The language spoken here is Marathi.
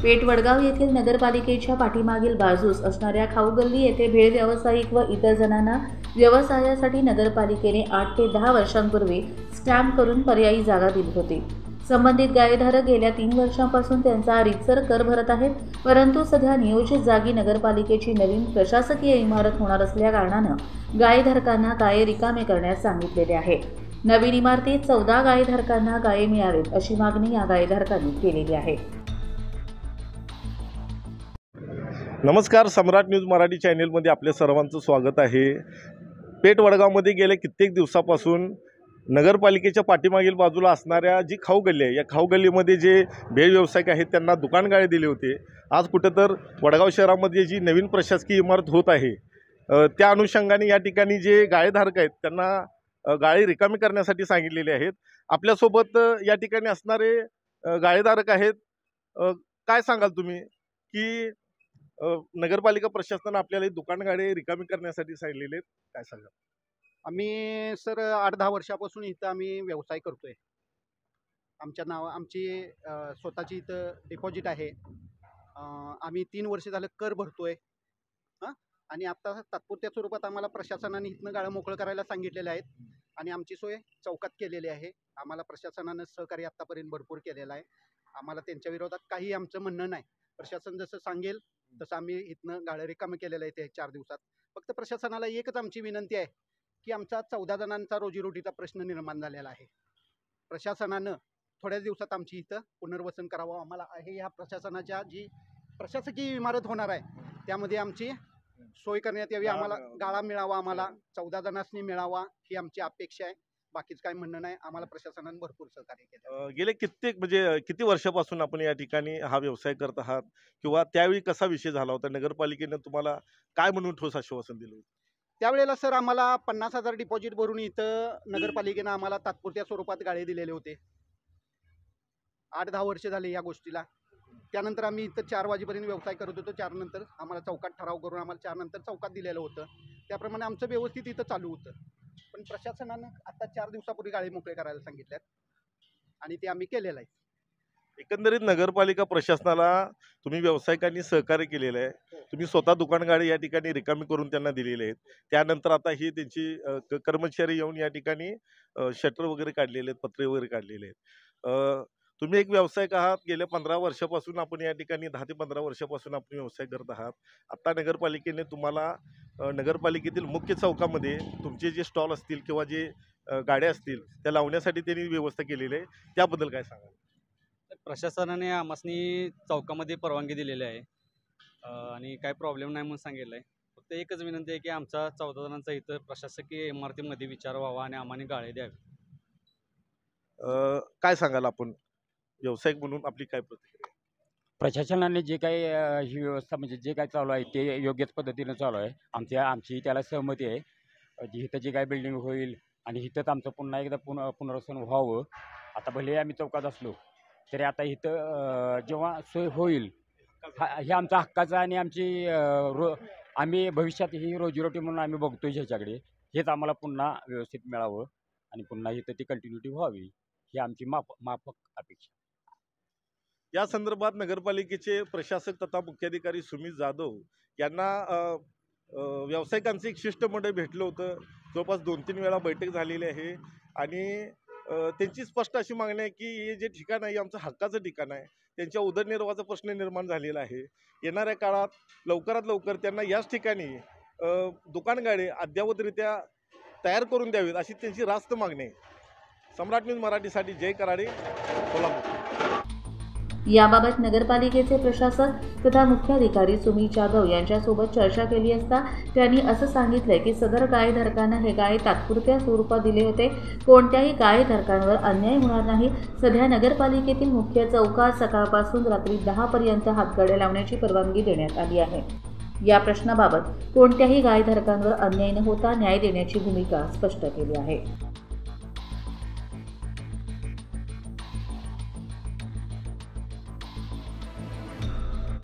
पेठ वडगाव येथील नगरपालिकेच्या पाठीमागील बाजूस असणाऱ्या खाऊगल्ली येथे भेळ व्यावसायिक व इतर जणांना व्यवसायासाठी नगरपालिकेने 8 ते 10 वर्षांपूर्वी स्टॅम्प करून पर्यायी जागा दिली होती। संबंधित गाळेधारक गेल्या 3 वर्षांपासून त्यांचा रीतसर कर भरत आहेत, परंतु सध्या नियोजित जागी नगरपालिकेची नवीन प्रशासकीय इमारत होणार असल्या कारणानं गाळेधारकांना गाळे रिकामे करण्यास सांगितलेले आहे। नवीन इमारतीत 14 गाळेधारकांना गाळे मिळावेत अशी मागणी या गाळेधारकांनी केलेली आहे। नमस्कार, सम्राट न्यूज मराठी चॅनलमध्ये आपल्या सर्वांचं स्वागत आहे। पेठ वडगावमध्ये गेल्या कित्येक दिवसापासून नगरपालिकेच्या पाठीमागील बाजूला असणाऱ्या जी खाऊ गल्ली आहे, या खाऊ गल्लीमध्ये जे भेळ व्यावसायिक आहेत त्यांना दुकान गाळे दिले होते। आज कुठं तर वडगाव शहरामध्ये जी नवीन प्रशासकीय इमारत होत आहे त्या अनुषंगाने या ठिकाणी जे गाळेधारक आहेत त्यांना गाळे रिकामी करण्यासाठी सांगितलेले आहेत। आपल्यासोबत या ठिकाणी असणारे गाळेधारक आहेत। काय सांगाल तुम्ही की नगरपालिका प्रशासनाने आपल्याला दुकान गाळे रिकामी करण्यासाठी सांगितलेले आहेत, काय सांगाल? आम्ही सर 8-10 वर्षापासून इथं आम्ही व्यवसाय करतोय। आमची स्वतःची इथं डिपॉझिट आहे। आम्ही 3 वर्ष झालं कर भरतोय आणि आता तात्पुरत्या स्वरूपात आम्हाला प्रशासनाने इथनं गाळं मोकळं करायला सांगितलेले आहेत आणि आमची सोय चौकात केलेली आहे। आम्हाला प्रशासनानं सहकार्य आत्तापर्यंत भरपूर केलेलं आहे। आम्हाला त्यांच्या विरोधात काही आमचं म्हणणं नाही। प्रशासन जसं सांगेल तसं आम्ही इथनं गाळं रिकामं केलेलं आहे ते 4 दिवसात। फक्त प्रशासनाला एकच आमची विनंती आहे की आमचा 14 जणांचा रोजीरोटीचा प्रश्न निर्माण झालेला आहे। प्रशासनानं थोड्याच दिवसात आमची इथं पुनर्वसन करावं आम्हाला आहे। ह्या प्रशासनाच्या जी प्रशासकीय इमारत होणार आहे त्यामध्ये आमची सोय करण्यात यावी, आम्हाला गाळा मिळावा, आम्हाला 14 जणांनी मिळावा ही आमची अपेक्षा आहे। बाकीच काय म्हणणं नाही। आम्हाला प्रशासनाने भरपूर सहकार्य केलं। गेले किती वर्षापासून आपण या ठिकाणी हा व्यवसाय करत आहात किंवा त्यावेळी कसा विषय झाला होता? नगरपालिकेने तुम्हाला काय म्हणून ठोस आश्वासन दिलं होतं? त्यावेळेला सर आम्हाला 50,000 डिपॉझिट भरून इथं नगरपालिकेनं आम्हाला तात्पुरत्या स्वरूपात गाळे दिलेले होते। 8-10 वर्ष झाले या गोष्टीला। त्यानंतर आम्ही इथं 4 वाजेपर्यंत व्यवसाय करत होतो। 4 नंतर आम्हाला चौकात ठराव करून आम्हाला 4 नंतर चौकात दिलेलं होतं। त्याप्रमाणे आमचं व्यवस्थित इथं चालू होतं। पण प्रशासनानं आता 4 दिवसापूर्वी गाळे मोकळे करायला सांगितल्यात आणि ते आम्ही केलेलं आहे। एकंदरीत नगरपालिका प्रशासनाला तुम्ही व्यावसायिकांनी सहकार्य केलेलं आहे। तुम्ही स्वतः दुकान गाळे या ठिकाणी रिकामी करून त्यांना दिलेले आहेत। त्यानंतर आता ही त्यांची कर्मचारी येऊन या ठिकाणी शटर वगैरे काढलेले आहेत, पत्रे वगैरे काढलेले आहेत। तुम्ही एक व्यावसायिक आहात। गेल्या 15 वर्षापासून आपण या ठिकाणी 10 ते 15 वर्षापासून आपण व्यवसाय करत आहात। आता नगरपालिकेने तुम्हाला नगरपालिकेतील मुख्य चौकामध्ये तुमचे जे स्टॉल असतील किंवा जे गाड्या असतील त्या लावण्यासाठी त्यांनी व्यवस्था केलेली आहे, त्याबद्दल काय सांगाल? प्रशासनाने आम्हासनी चौकामध्ये परवानगी दिलेली आहे आणि काय प्रॉब्लेम नाही म्हणून सांगितलं आहे। फक्त एकच विनंती आहे की आमचा 14 जणांचा इथं प्रशासकीय इमारतीमध्ये विचार व्हावा आणि आम्हाला गाळे द्यावे। काय सांगाल आपण व्यावसायिक म्हणून, आपली काय प्रतिक्रिया? प्रशासनाने जे काही ही व्यवस्था म्हणजे जे काही चालू आहे ते योग्यच पद्धतीनं चालू आहे। आमची त्याला सहमती आहे। इथं जे काही बिल्डिंग होईल आणि इथंच आमचं पुन्हा एकदा पुनर्वसन व्हावं। आता भले आम्ही चौकात असलो तरी आता इथं जेव्हा सोय होईल हे आमचा हक्काचा आणि आम्ही भविष्यात ही रोजीरोटी म्हणून आम्ही बघतोय ह्याच्याकडे, हेच आम्हाला पुन्हा व्यवस्थित मिळावं आणि पुन्हा इथं ती कंटिन्युटी व्हावी ही आमची माफक अपेक्षा। या संदर्भात नगरपालिकेचे प्रशासक तथा मुख्याधिकारी सुमित जाधव यांना व्यावसायिकांचे एक शिष्टमंडळ भेटलं होतं। जवळपास 2-3 वेळा बैठक झालेली आहे आणि त्यांची स्पष्ट अशी मागणी आहे की हे जे ठिकाण आहे आमचं हक्काचं ठिकाण आहे। त्यांच्या उदरनिर्वाहाचा प्रश्न निर्माण झालेला आहे। येणाऱ्या काळात लवकरात लवकर त्यांना याच ठिकाणी दुकान गाळे अद्ययावतरित्या तयार करून द्यावेत अशी त्यांची रास्त मागणी आहे। सम्राट न्यूज मराठीसाठी जय कराडे, कोल्हापूर। याबाबत नगरपालिकेचे प्रशासक तथा मुख्याधिकारी सुमित जाधव यांच्यासोबत चर्चा केली असता त्यांनी असं सांगितलंय की सदर गाळेधारकांना हे गाळे तात्पुरत्या स्वरूपात दिले होते। कोणत्याही गाळेधारकांवर अन्याय होणार नाही। सध्या नगरपालिकेतील मुख्य चौकात सकाळपासून रात्री 10 पर्यंत हातगाड्या लावण्याची परवानगी देण्यात आली आहे। या प्रश्नाबाबत कोणत्याही गाळेधारकांवर अन्याय न होता न्याय देण्याची भूमिका स्पष्ट केली आहे।